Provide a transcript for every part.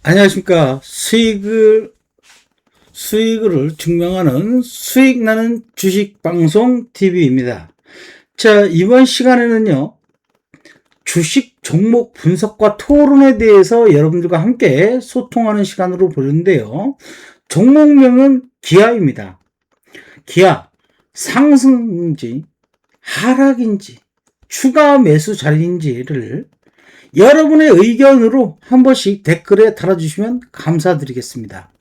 안녕하십니까. 수익을 증명하는 수익 나는 주식 방송 TV입니다. 자, 이번 시간에는요, 주식 종목 분석과 토론에 대해서 여러분들과 함께 소통하는 시간으로 보는데요. 종목명은 기아입니다. 기아, 상승인지, 하락인지, 추가 매수 자리인지를 여러분의 의견으로 한 번씩 댓글에 달아주시면 감사드리겠습니다.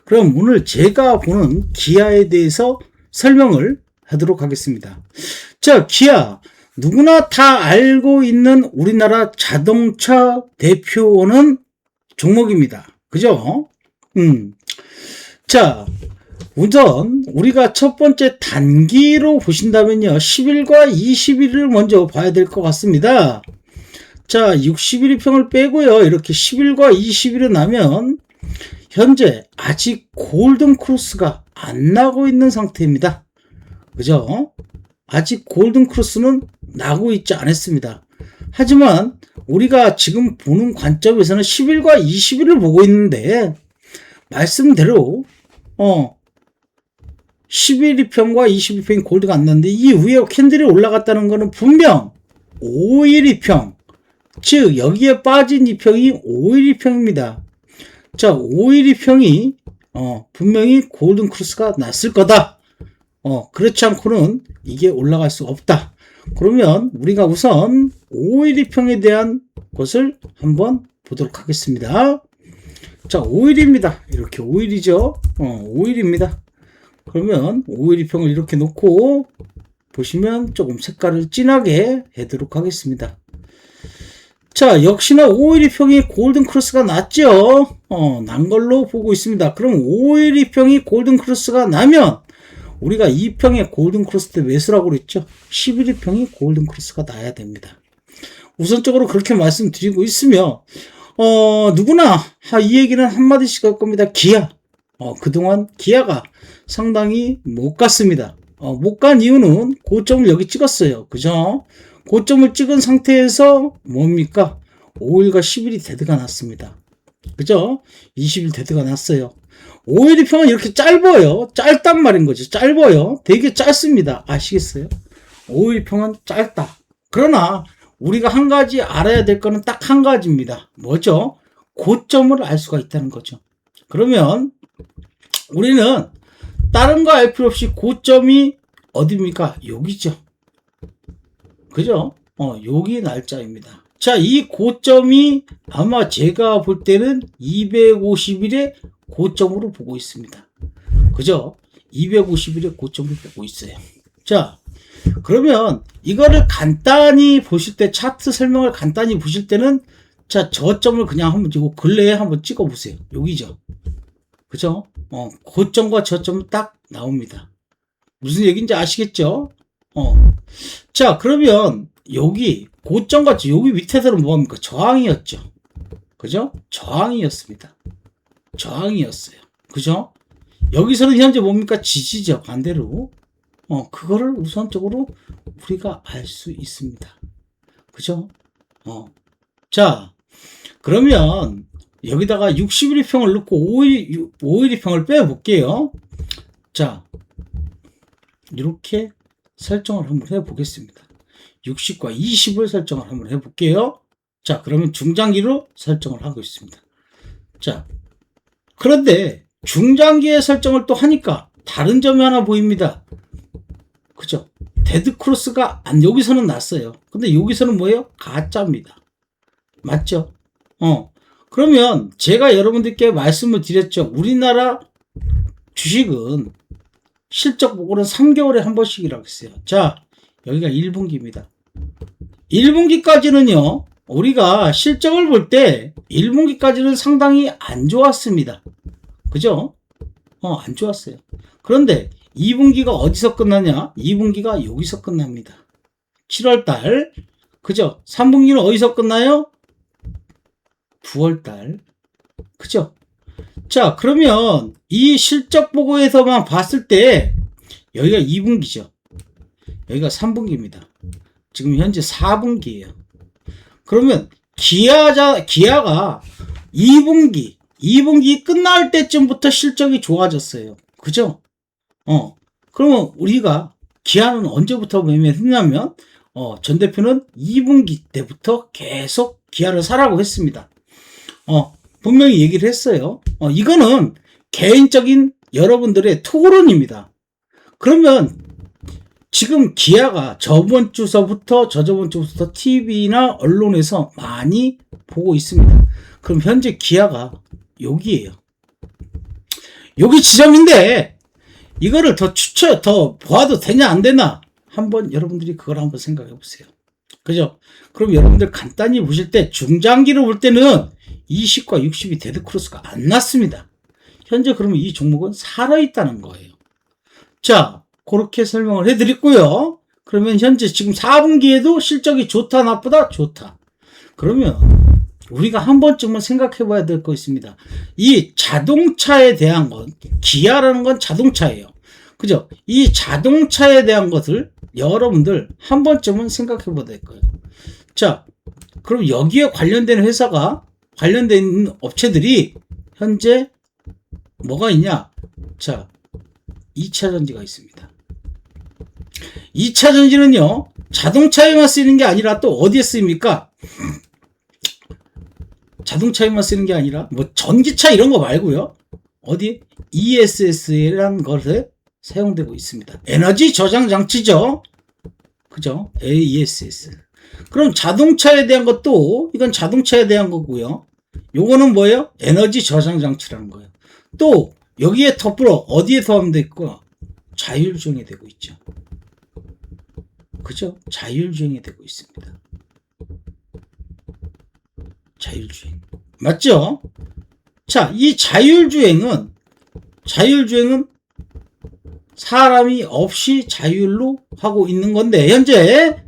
그럼 오늘 제가 보는 기아에 대해서 설명을 하도록 하겠습니다. 자, 기아. 누구나 다 알고 있는 우리나라 자동차 대표는 종목입니다. 그죠? 자, 우선 우리가 첫 번째 단기로 보신다면요. 10일과 20일을 먼저 봐야 될 것 같습니다. 자, 61일평을 빼고요. 이렇게 10일과 20일은 나면 현재 아직 골든 크로스가 안 나고 있는 상태입니다. 그죠? 아직 골든 크로스는 나고 있지 않았습니다. 하지만 우리가 지금 보는 관점에서는 10일과 20일을 보고 있는데 말씀대로 11일평과 22평이 골드가 안 났는데 이 위에 캔들이 올라갔다는 것은 분명 5일이평, 즉 여기에 빠진 이평이 5일이평입니다. 자, 5일이평이 분명히 골든 크로스가 났을 거다. 그렇지 않고는 이게 올라갈 수 없다. 그러면 우리가 우선 5일이평에 대한 것을 한번 보도록 하겠습니다. 자, 5일입니다. 이렇게 5일이죠. 5일입니다. 그러면 5일이평을 이렇게 놓고 보시면 조금 색깔을 진하게 해도록 하겠습니다. 자, 역시나 5일이평이 골든 크로스가 났죠. 난 걸로 보고 있습니다. 그럼 5일이평이 골든 크로스가 나면 우리가 2평의 골든 크로스 때 매수라고 그랬죠. 11일평이 골든 크로스가 나야 됩니다. 우선적으로 그렇게 말씀드리고 있으며 누구나 이 얘기는 한마디씩 할 겁니다. 기아. 그동안 기아가 상당히 못 갔습니다. 못 간 이유는 고점을 여기 찍었어요. 그죠? 고점을 찍은 상태에서 뭡니까? 5일과 10일이 데드가 났습니다. 그죠? 20일 데드가 났어요. 5일이평은 이렇게 짧아요. 짧단 말인 거죠. 짧아요. 되게 짧습니다. 아시겠어요? 5일이평은 짧다. 그러나 우리가 한 가지 알아야 될 거는 딱 한 가지입니다. 뭐죠? 고점을 알 수가 있다는 거죠. 그러면 우리는 다른 거 알 필요 없이 고점이 어디입니까? 여기죠. 그죠? 여기 날짜입니다. 자, 이 고점이 아마 제가 볼 때는 250일의 고점으로 보고 있습니다. 그죠? 250일의 고점을 보고 있어요. 자, 그러면 이거를 간단히 보실 때, 차트 설명을 간단히 보실 때는 자, 저점을 그냥 한번 찍고 근래에 한번 찍어 보세요. 여기죠. 그죠? 고점과 저점은 딱 나옵니다. 무슨 얘기인지 아시겠죠? 자, 그러면 여기 고점과 여기 밑에서는 뭐합니까? 저항이었죠. 그죠? 저항이었습니다. 저항이었어요. 그죠? 여기서는 현재 뭡니까? 지지죠. 반대로. 그거를 우선적으로 우리가 알 수 있습니다. 그죠? 자, 그러면 여기다가 61일평을 넣고 5일이평을 빼볼게요. 자, 이렇게 설정을 한번 해보겠습니다. 60과 20을 설정을 한번 해볼게요. 자, 그러면 중장기로 설정을 하고 있습니다. 자, 그런데 중장기의 설정을 또 하니까 다른 점이 하나 보입니다. 그죠? 데드 크로스가 여기서는 났어요. 근데 여기서는 뭐예요? 가짜입니다. 맞죠? 그러면 제가 여러분들께 말씀을 드렸죠. 우리나라 주식은 실적 보고는 3개월에 한 번씩이라고 했어요. 자, 여기가 1분기입니다. 1분기까지는요, 우리가 실적을 볼 때 1분기까지는 상당히 안 좋았습니다. 그죠? 안 좋았어요. 그런데 2분기가 어디서 끝나냐? 2분기가 여기서 끝납니다. 7월달. 그죠? 3분기는 어디서 끝나요? 9월달. 그죠? 자, 그러면 이 실적 보고에서만 봤을 때 여기가 2분기죠. 여기가 3분기입니다. 지금 현재 4분기예요. 그러면 기아가 2분기 2분기 끝날 때쯤부터 실적이 좋아졌어요. 그죠? 그러면 우리가 기아는 언제부터 매매했냐면, 전 대표는 2분기 때부터 계속 기아를 사라고 했습니다. 분명히 얘기를 했어요. 이거는 개인적인 여러분들의 토론입니다. 그러면 지금 기아가 저번 주서부터 저저번 주부터 TV나 언론에서 많이 보고 있습니다. 그럼 현재 기아가 여기에요. 여기 지점인데 이거를 더 봐도 되냐 안 되나 한번 여러분들이 그걸 한번 생각해 보세요. 그죠? 그럼 여러분들 간단히 보실 때 중장기로 볼 때는 20과 60이 데드크로스가 안 났습니다. 현재 그러면 이 종목은 살아있다는 거예요. 자, 그렇게 설명을 해드렸고요. 그러면 현재 지금 4분기에도 실적이 좋다 나쁘다? 좋다. 그러면 우리가 한 번쯤은 생각해 봐야 될 거 있습니다. 이 자동차에 대한 건, 기아라는 건 자동차예요. 그죠? 이 자동차에 대한 것을 여러분들 한 번쯤은 생각해 봐야 될 거예요. 자, 그럼 여기에 관련된 회사가, 관련된 업체들이 현재 뭐가 있냐? 자, 2차전지가 있습니다. 2차전지는요, 자동차에만 쓰이는 게 아니라 또 어디에 쓰입니까? 자동차에만 쓰는 게 아니라 뭐 전기차 이런 거 말고요. 어디? ESS라는 것에 사용되고 있습니다. 에너지 저장 장치죠. 그죠? AESS. 그럼 자동차에 대한 것도 이건 자동차에 대한 거고요. 요거는 뭐예요? 에너지 저장 장치라는 거예요. 또 여기에 더불어 어디에 더하면 있고 자율주행이 되고 있죠. 그죠? 자율주행이 되고 있습니다. 자율주행. 맞죠? 자, 이 자율주행은 사람이 없이 자율로 하고 있는 건데, 현재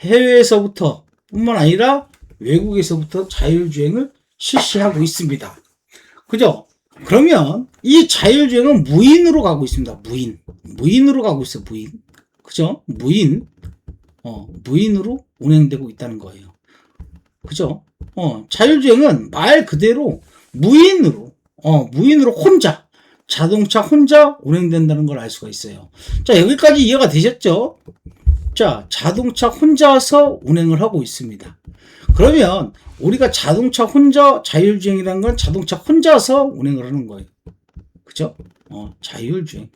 해외에서부터 뿐만 아니라 외국에서부터 자율주행을 실시하고 있습니다. 그죠? 그러면 이 자율주행은 무인으로 가고 있습니다. 무인으로 가고 있어요. 무인. 그죠? 무인으로 운행되고 있다는 거예요. 그죠? 자율주행은 말 그대로 무인으로 혼자, 자동차 혼자 운행된다는 걸 알 수가 있어요. 자, 여기까지 이해가 되셨죠? 자, 자동차 혼자서 운행을 하고 있습니다. 그러면 우리가 자동차 혼자 자율주행이라는 건 자동차 혼자서 운행을 하는 거예요. 그죠? 자율주행.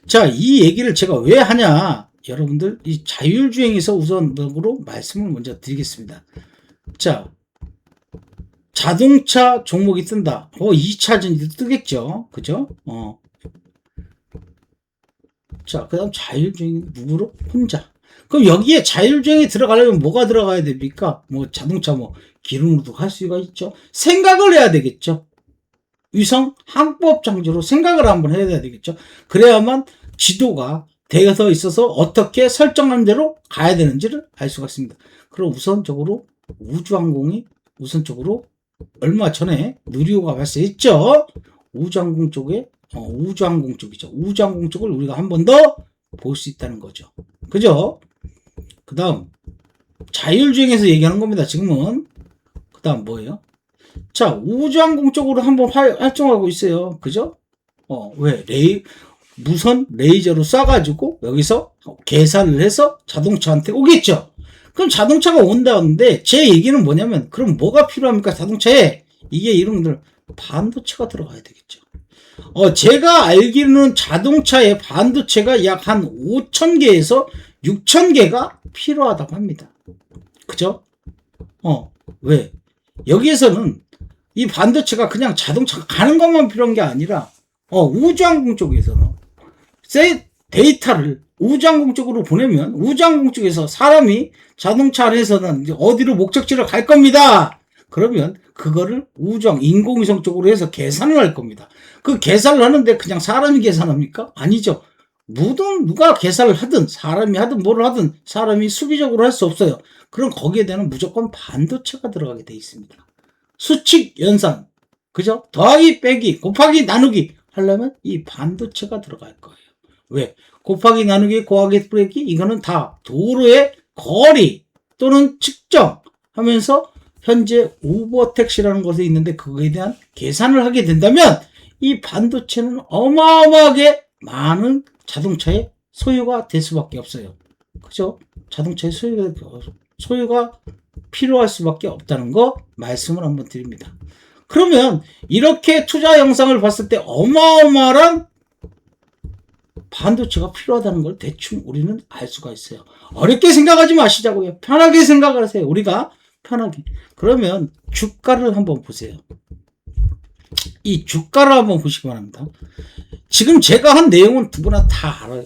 자, 이 얘기를 제가 왜 하냐? 여러분들, 이 자율주행에서 우선적으로 말씀을 먼저 드리겠습니다. 자, 자동차 종목이 뜬다. 2차전지도 뜨겠죠. 그죠? 자, 그 다음 자율주행 누구로? 혼자. 그럼 여기에 자율주행이 들어가려면 뭐가 들어가야 됩니까? 뭐 자동차 기름으로도 할 수가 있죠. 생각을 해야 되겠죠. 위성 항법 장치로 생각을 한번 해야 되겠죠. 그래야만 지도가 되어서 있어서 어떻게 설정한 대로 가야 되는지를 알 수가 있습니다. 그럼 우선적으로 우주항공이 우선적으로 얼마 전에 누리호가 발사했죠. 우주항공 쪽에 우주항공 쪽이죠. 우주항공 쪽을 우리가 한 번 더 볼 수 있다는 거죠. 그죠? 그 다음 자율주행에서 얘기하는 겁니다. 지금은. 그 다음 뭐예요? 자, 우주항공 쪽으로 한번 활동하고 있어요. 그죠? 왜? 무선 레이저로 쏴가지고 여기서 계산을 해서 자동차한테 오겠죠. 그럼 자동차가 온다는데 제 얘기는 뭐냐면 그럼 뭐가 필요합니까? 자동차에 이게 이런 반도체가 들어가야 되겠죠. 제가 알기로는 자동차에 반도체가 약 한 5,000개에서 6,000개가 필요하다고 합니다. 그죠? 왜? 여기에서는 이 반도체가 그냥 자동차가 가는 것만 필요한 게 아니라 우주항공 쪽에서는 데이터를 우주항공 쪽으로 보내면 우주항공 쪽에서 사람이 자동차 안에서는 이제 어디로 목적지를 갈 겁니다. 그러면 그거를 인공위성 쪽으로 해서 계산을 할 겁니다. 그 계산을 하는데 그냥 사람이 계산합니까? 아니죠. 누가 계산을 하든 사람이 하든 뭐를 하든 사람이 수비적으로 할 수 없어요. 그럼 거기에 대한 무조건 반도체가 들어가게 돼 있습니다. 수칙 연산, 그죠? 더하기 빼기 곱하기 나누기 하려면 이 반도체가 들어갈 거예요. 왜? 곱하기 나누기 곱하기 빼기 이거는 다 도로의 거리 또는 측정하면서 현재 오버택시라는 것이 있는데 그거에 대한 계산을 하게 된다면 이 반도체는 어마어마하게 많은 자동차의 소유가 될 수밖에 없어요. 그죠? 자동차의 소유가 필요할 수밖에 없다는 거 말씀을 한번 드립니다. 그러면 이렇게 투자 영상을 봤을 때 어마어마한 반도체가 필요하다는 걸 대충 우리는 알 수가 있어요. 어렵게 생각하지 마시자고요. 편하게 생각을 하세요. 우리가 편하게. 그러면 주가를 한번 보세요. 이 주가를 한번 보시기 바랍니다. 지금 제가 한 내용은 누구나 다 알아요.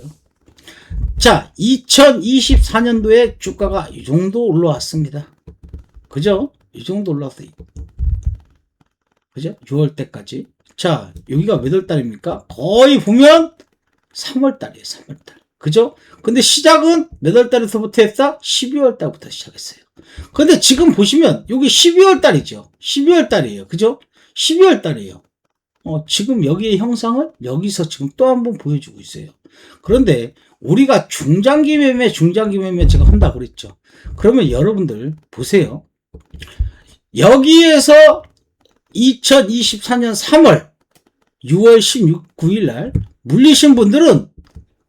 자, 2024년도에 주가가 이 정도 올라왔습니다. 그죠? 이 정도 올라왔어요. 그죠? 6월 때까지. 자, 여기가 몇 월 달입니까? 거의 보면 3월 달이에요, 3월 달. 그죠? 근데 시작은 몇 월 달에서부터 했다? 12월 달부터 시작했어요. 근데 지금 보시면 여기 12월 달이죠. 12월 달이에요. 그죠? 12월 달이에요. 지금 여기의 형상을 여기서 지금 또 한 번 보여주고 있어요. 그런데 우리가 중장기 매매 제가 한다고 그랬죠. 그러면 여러분들 보세요. 여기에서 2024년 3월 6월 16일 날 물리신 분들은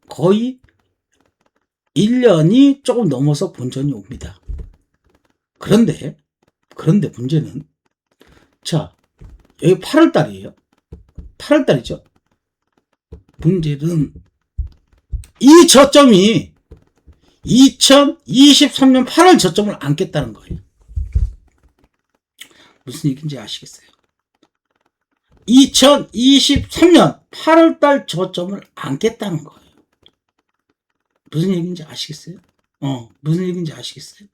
거의 1년이 조금 넘어서 본전이 옵니다. 그런데 문제는 자, 여기 8월 달이에요. 8월 달이죠. 문제는 이 저점이 2023년 8월 저점을 안 깼다는 거예요. 무슨 얘기인지 아시겠어요? 2023년 8월 달 저점을 안 깼다는 거예요. 무슨 얘기인지 아시겠어요? 무슨 얘기인지 아시겠어요?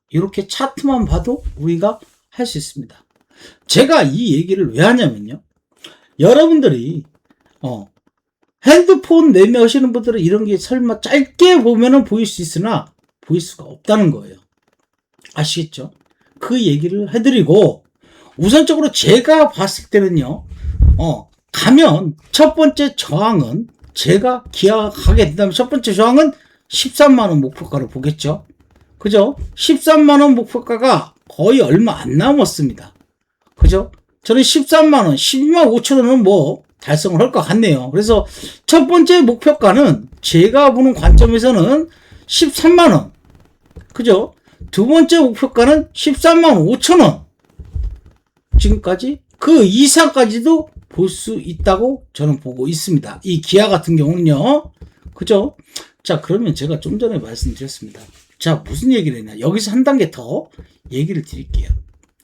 이렇게 차트만 봐도 우리가 할 수 있습니다. 제가 이 얘기를 왜 하냐면요. 여러분들이, 핸드폰 매매하시는 분들은 이런 게 설마 짧게 보면은 보일 수 있으나 보일 수가 없다는 거예요. 아시겠죠? 그 얘기를 해드리고, 우선적으로 제가 봤을 때는요, 가면 첫 번째 저항은 제가 기약하게 된다면 첫 번째 저항은 13만원 목표가를 보겠죠. 그죠? 13만원 목표가가 거의 얼마 안 남았습니다. 그죠? 저는 13만원, 12만 5천원은 뭐 달성을 할 것 같네요. 그래서 첫 번째 목표가는 제가 보는 관점에서는 13만원. 그죠? 두 번째 목표가는 13만 5천원. 지금까지 그 이상까지도 볼 수 있다고 저는 보고 있습니다. 이 기아 같은 경우는요. 그죠? 자, 그러면 제가 좀 전에 말씀드렸습니다. 자, 무슨 얘기를 했냐. 여기서 한 단계 더 얘기를 드릴게요.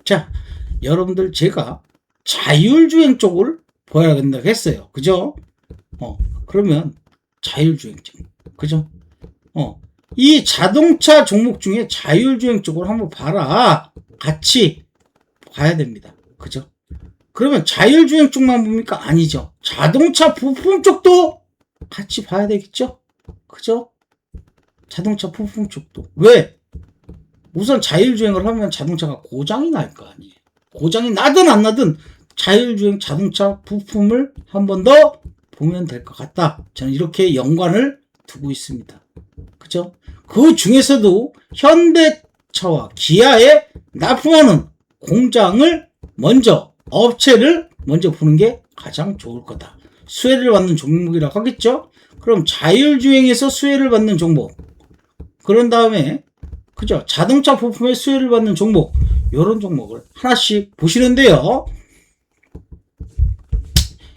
자, 여러분들 제가 자율주행 쪽을 보아야 된다고 했어요. 그죠? 그러면 자율주행 쪽. 그죠? 이 자동차 종목 중에 자율주행 쪽을 한번 봐라. 같이 봐야 됩니다. 그죠? 그러면 자율주행 쪽만 봅니까? 아니죠. 자동차 부품 쪽도 같이 봐야 되겠죠? 그죠? 자동차 부품 쪽도. 왜? 우선 자율주행을 하면 자동차가 고장이 날 거 아니에요. 고장이 나든 안 나든 자율주행 자동차 부품을 한 번 더 보면 될 것 같다. 저는 이렇게 연관을 두고 있습니다. 그죠? 그 중에서도 현대차와 기아에 납품하는 공장을 업체를 먼저 보는 게 가장 좋을 거다. 수혜를 받는 종목이라고 하겠죠? 그럼 자율주행에서 수혜를 받는 종목. 그런 다음에, 그죠? 자동차 부품에 수혜를 받는 종목. 요런 종목을 하나씩 보시는데요.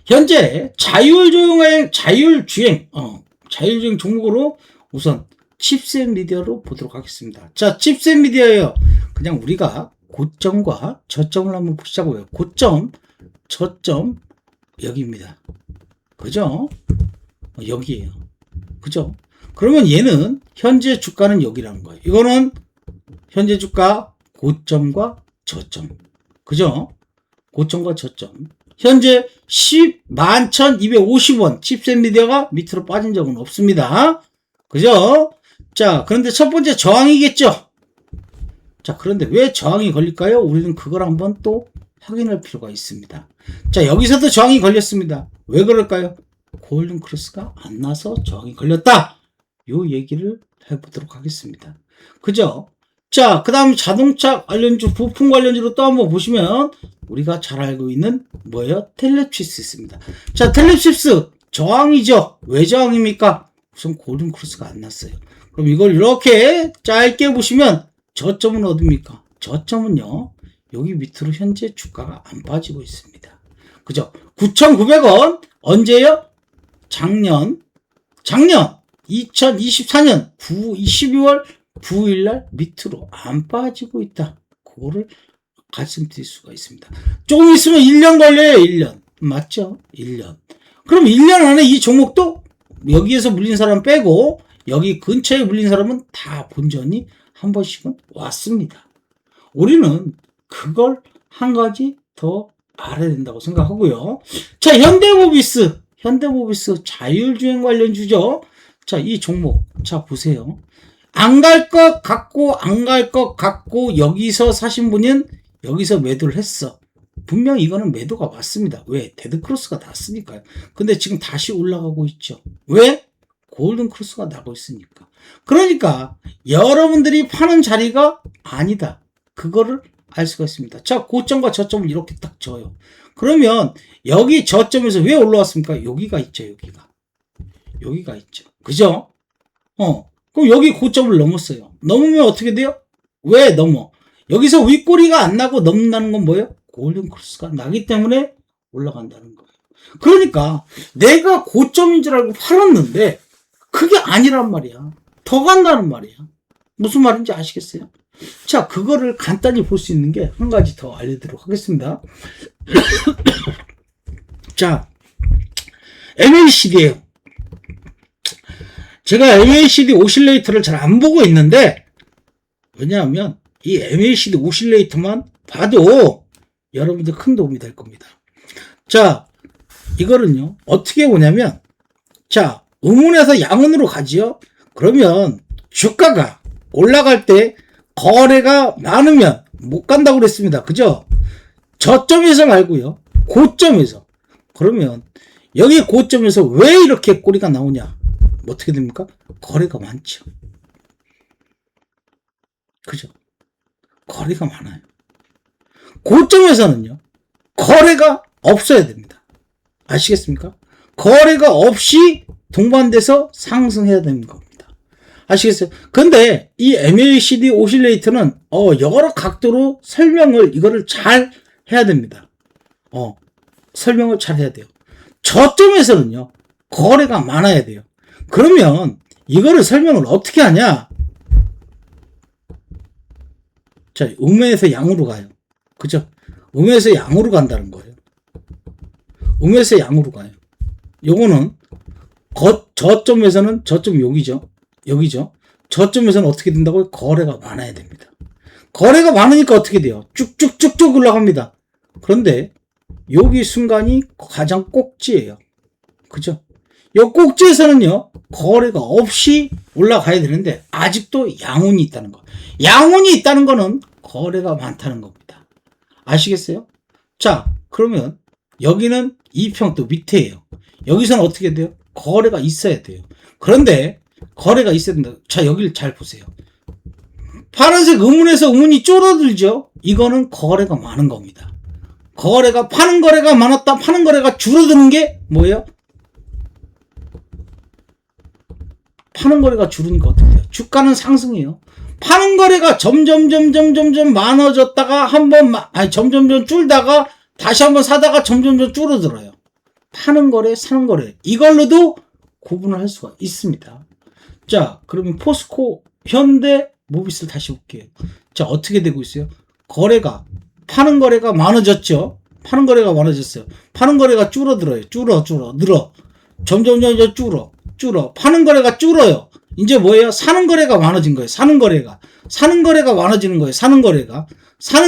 현재 자율주행 종목으로 우선 칩셋 미디어로 보도록 하겠습니다. 자, 칩셋 미디어예요. 그냥 우리가 고점과 저점을 한번 보시자고요. 고점, 저점 여기입니다. 그죠? 여기에요. 그죠? 그러면 얘는 현재 주가는 여기라는 거예요. 이거는 현재 주가 고점과 저점. 그죠? 고점과 저점. 현재 101,250원 칩셋 미디어가 밑으로 빠진 적은 없습니다. 그죠? 자, 그런데 첫 번째 저항이겠죠? 자, 그런데 왜 저항이 걸릴까요? 우리는 그걸 한번 또 확인할 필요가 있습니다. 자, 여기서도 저항이 걸렸습니다. 왜 그럴까요? 골든 크로스가 안 나서 저항이 걸렸다. 요 얘기를 해보도록 하겠습니다. 그죠? 자, 그 다음 자동차 관련주, 부품 관련주로 또 한번 보시면 우리가 잘 알고 있는 뭐예요? 텔레칩스 있습니다. 자, 텔레칩스 저항이죠. 왜 저항입니까? 우선 골든크로스가 안 났어요. 그럼 이걸 이렇게 짧게 보시면 저점은 어딥니까? 저점은요, 여기 밑으로 현재 주가가 안 빠지고 있습니다. 그죠? 9,900원 언제요? 작년 2024년 12월 9일날 밑으로 안 빠지고 있다. 그거를 말씀드릴 수가 있습니다. 조금 있으면 1년 걸려요. 1년. 맞죠? 1년. 그럼 1년 안에 이 종목도 여기에서 물린 사람 빼고 여기 근처에 물린 사람은 다 본전이 한 번씩은 왔습니다. 우리는 그걸 한 가지 더 알아야 된다고 생각하고요. 자, 현대모비스 자율주행 관련주죠. 자, 이 종목 자 보세요. 안 갈 것 같고 여기서 사신 분은 여기서 매도를 했어. 분명 이거는 매도가 맞습니다. 왜? 데드크로스가 났으니까요. 근데 지금 다시 올라가고 있죠. 왜? 골든크로스가 나고 있으니까. 그러니까 여러분들이 파는 자리가 아니다. 그거를 알 수가 있습니다. 자, 고점과 저점을 이렇게 딱 줘요. 그러면 여기 저점에서 왜 올라왔습니까? 여기가 있죠. 여기가 있죠. 그죠? 그럼 여기 고점을 넘었어요. 넘으면 어떻게 돼요? 왜 넘어? 여기서 윗꼬리가 안 나고 넘는다는 건 뭐예요? 골든크로스가 나기 때문에 올라간다는 거예요. 그러니까 내가 고점인 줄 알고 팔았는데 그게 아니란 말이야. 더 간다는 말이야. 무슨 말인지 아시겠어요? 자, 그거를 간단히 볼 수 있는 게 한 가지 더 알려드리도록 하겠습니다. 자, MACD예요. 제가 MACD 오실레이터를 잘 안 보고 있는데, 왜냐하면 이 MACD 오실레이터만 봐도 여러분들 큰 도움이 될 겁니다. 자, 이거는요, 어떻게 보냐면, 자, 음운에서 양운으로 가지요? 그러면 주가가 올라갈 때 거래가 많으면 못 간다고 그랬습니다. 그죠? 저점에서 말고요. 고점에서. 그러면 여기 고점에서 왜 이렇게 꼬리가 나오냐? 어떻게 됩니까? 거래가 많죠. 그죠? 거래가 많아요. 고점에서는요. 거래가 없어야 됩니다. 아시겠습니까? 거래가 없이 동반돼서 상승해야 되는 겁니다. 아시겠어요? 근데 이 MACD 오실레이터는 여러 각도로 설명을 이거를 잘 해야 됩니다. 설명을 잘 해야 돼요. 저점에서는요. 거래가 많아야 돼요. 그러면 이거를 설명을 어떻게 하냐? 자, 음에서 양으로 가요. 그죠? 음에서 양으로 간다는 거예요. 음에서 양으로 가요. 요거는 저점에서는 저점 여기죠. 저점에서는 어떻게 된다고요? 거래가 많아야 됩니다. 거래가 많으니까 어떻게 돼요? 쭉쭉쭉쭉 올라갑니다. 그런데 여기 순간이 가장 꼭지예요. 그죠? 이 꼭지에서는요, 거래가 없이 올라가야 되는데, 아직도 양운이 있다는 거. 양운이 있다는 거는 거래가 많다는 겁니다. 아시겠어요? 자, 그러면 여기는 2평 또 밑에예요. 여기서는 어떻게 돼요? 거래가 있어야 돼요. 그런데 거래가 있어야 된다. 자, 여기를 잘 보세요. 파란색 음운에서 음운이 줄어들죠? 이거는 거래가 많은 겁니다. 파는 거래가 많았다, 파는 거래가 줄어드는 게 뭐예요? 파는 거래가 줄으니까 어떻게 돼요? 주가는 상승해요. 파는 거래가 점점 많아졌다가 점점 줄다가 다시 한번 사다가 점점 줄어들어요. 파는 거래, 사는 거래. 이걸로도 구분을 할 수가 있습니다. 자, 그러면 포스코, 현대, 모비스를 다시 볼게요. 자, 어떻게 되고 있어요? 파는 거래가 많아졌죠? 파는 거래가 많아졌어요. 파는 거래가 줄어들어요. 늘어. 점점 줄어. 파는 거래가 줄어요. 이제 뭐예요? 사는 거래가 많아진 거예요. 사는 거래가 많아지는 거예요. 사는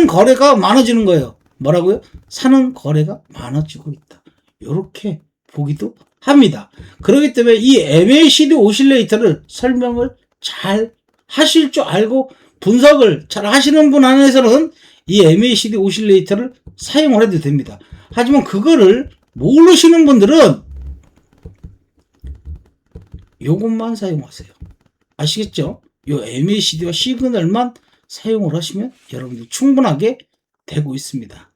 거래가 많아지는 거예요. 뭐라고요? 사는 거래가 많아지고 있다. 이렇게 보기도 합니다. 그렇기 때문에 이 MACD 오실레이터를 설명을 잘 하실 줄 알고 분석을 잘 하시는 분 안에서는 이 MACD 오실레이터를 사용을 해도 됩니다. 하지만 그거를 모르시는 분들은 요것만 사용하세요. 아시겠죠? 요 MACD와 시그널만 사용을 하시면 여러분들 충분하게 되고 있습니다.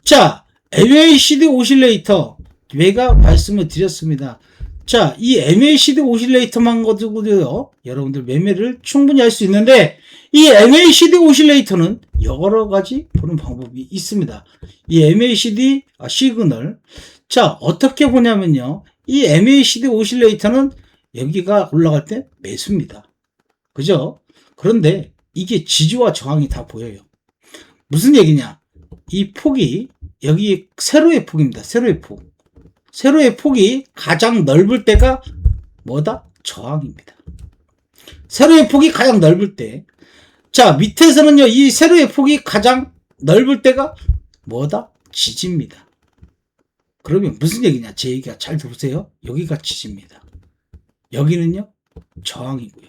자, MACD 오실레이터 제가 말씀을 드렸습니다. 자, 이 MACD 오실레이터만 가지고도요, 여러분들 매매를 충분히 할 수 있는데, 이 MACD 오실레이터는 여러 가지 보는 방법이 있습니다. 이 MACD 시그널. 자, 어떻게 보냐면요, 이 MACD 오실레이터는 여기가 올라갈 때 매수입니다. 그죠? 그런데 이게 지지와 저항이 다 보여요. 무슨 얘기냐? 이 폭이, 여기 세로의 폭입니다. 세로의 폭. 세로의 폭이 가장 넓을 때가 뭐다? 저항입니다. 세로의 폭이 가장 넓을 때. 자, 밑에서는요, 이 세로의 폭이 가장 넓을 때가 뭐다? 지지입니다. 그러면 무슨 얘기냐? 제 얘기가 잘 들으세요. 여기가 지지입니다. 여기는요, 저항이고요.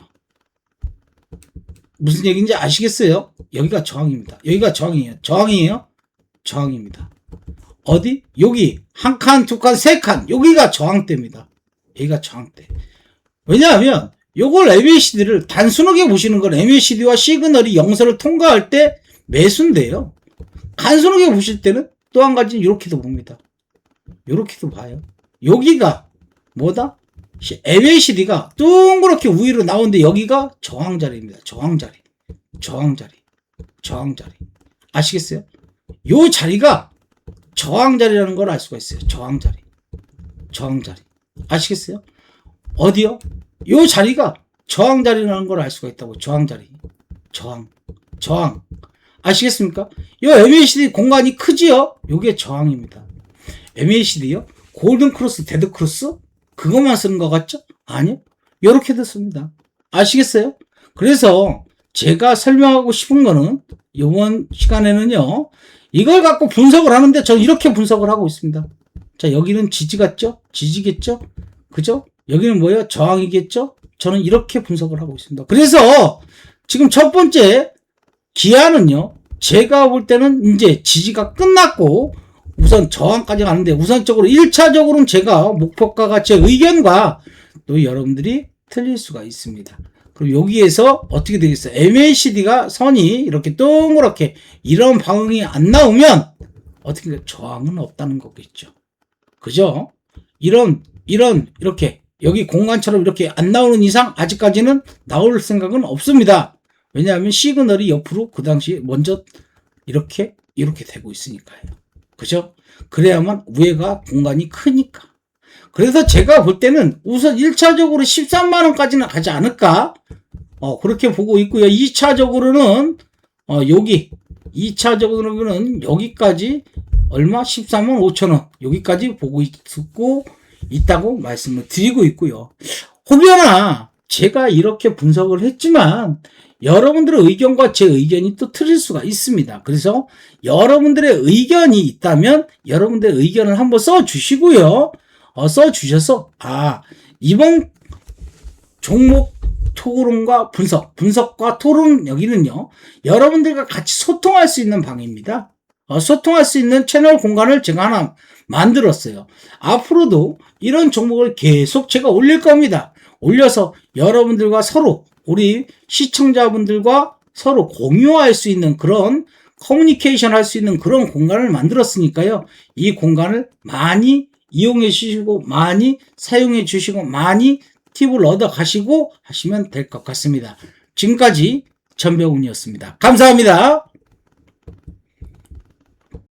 무슨 얘기인지 아시겠어요? 여기가 저항입니다. 여기가 저항이에요. 저항이에요? 저항입니다. 어디? 여기 한 칸, 두 칸, 세 칸. 여기가 저항대입니다. 여기가 저항대. 왜냐하면 요걸 MACD를 단순하게 보시는 건 MACD와 시그널이 영서를 통과할 때 매수인데요. 단순하게 보실 때는 또 한 가지는 이렇게도 봅니다. 이렇게도 봐요. 여기가 뭐다? MACD가 둥그렇게 위로 나오는데 여기가 저항자리입니다. 저항자리. 저항자리. 저항자리. 아시겠어요? 요 자리가 저항자리라는 걸 알 수가 있어요. 저항자리. 저항자리. 아시겠어요? 어디요? 요 자리가 저항자리라는 걸 알 수가 있다고. 저항자리. 저항. 저항. 아시겠습니까? 요 MACD 공간이 크지요? 요게 저항입니다. MACD요? 골든 크로스, 데드 크로스? 그것만 쓰는 것 같죠? 아니요. 요렇게 됐습니다. 아시겠어요? 그래서 제가 설명하고 싶은 거는 이번 시간에는요, 이걸 갖고 분석을 하는데 저는 이렇게 분석을 하고 있습니다. 자, 여기는 지지 같죠? 지지겠죠? 그죠? 여기는 뭐예요? 저항이겠죠? 저는 이렇게 분석을 하고 있습니다. 그래서 지금 첫 번째 기아는요, 제가 볼 때는 이제 지지가 끝났고 우선 저항까지 가는데 우선적으로 1차적으로는 제가 목표가가 제 의견과 또 여러분들이 틀릴 수가 있습니다. 그럼 여기에서 어떻게 되겠어요? MACD가 선이 이렇게 동그랗게 이런 방향이 안 나오면 어떻게 저항은 없다는 거겠죠. 그죠? 이렇게 여기 공간처럼 이렇게 안 나오는 이상 아직까지는 나올 생각은 없습니다. 왜냐하면 시그널이 옆으로 그 당시에 먼저 이렇게 되고 있으니까요. 그죠? 그래야만 위에가 공간이 크니까. 그래서 제가 볼 때는 우선 1차적으로 13만원까지는 가지 않을까? 그렇게 보고 있고요. 2차적으로는, 2차적으로는 여기까지 얼마? 13만 5천원. 여기까지 보고 있다고 말씀을 드리고 있고요. 혹여나 제가 이렇게 분석을 했지만, 여러분들의 의견과 제 의견이 또 틀릴 수가 있습니다. 그래서 여러분들의 의견이 있다면 여러분들의 의견을 한번 써주시고요. 써주셔서 이번 종목 토론과 분석과 토론 여기는요. 여러분들과 같이 소통할 수 있는 방입니다. 소통할 수 있는 채널 공간을 제가 하나 만들었어요. 앞으로도 이런 종목을 계속 제가 올릴 겁니다. 올려서 여러분들과 서로 우리 시청자분들과 서로 공유할 수 있는 그런 커뮤니케이션 할 수 있는 그런 공간을 만들었으니까요. 이 공간을 많이 이용해 주시고 많이 사용해 주시고 많이 팁을 얻어 가시고 하시면 될 것 같습니다. 지금까지 전병훈이었습니다. 감사합니다.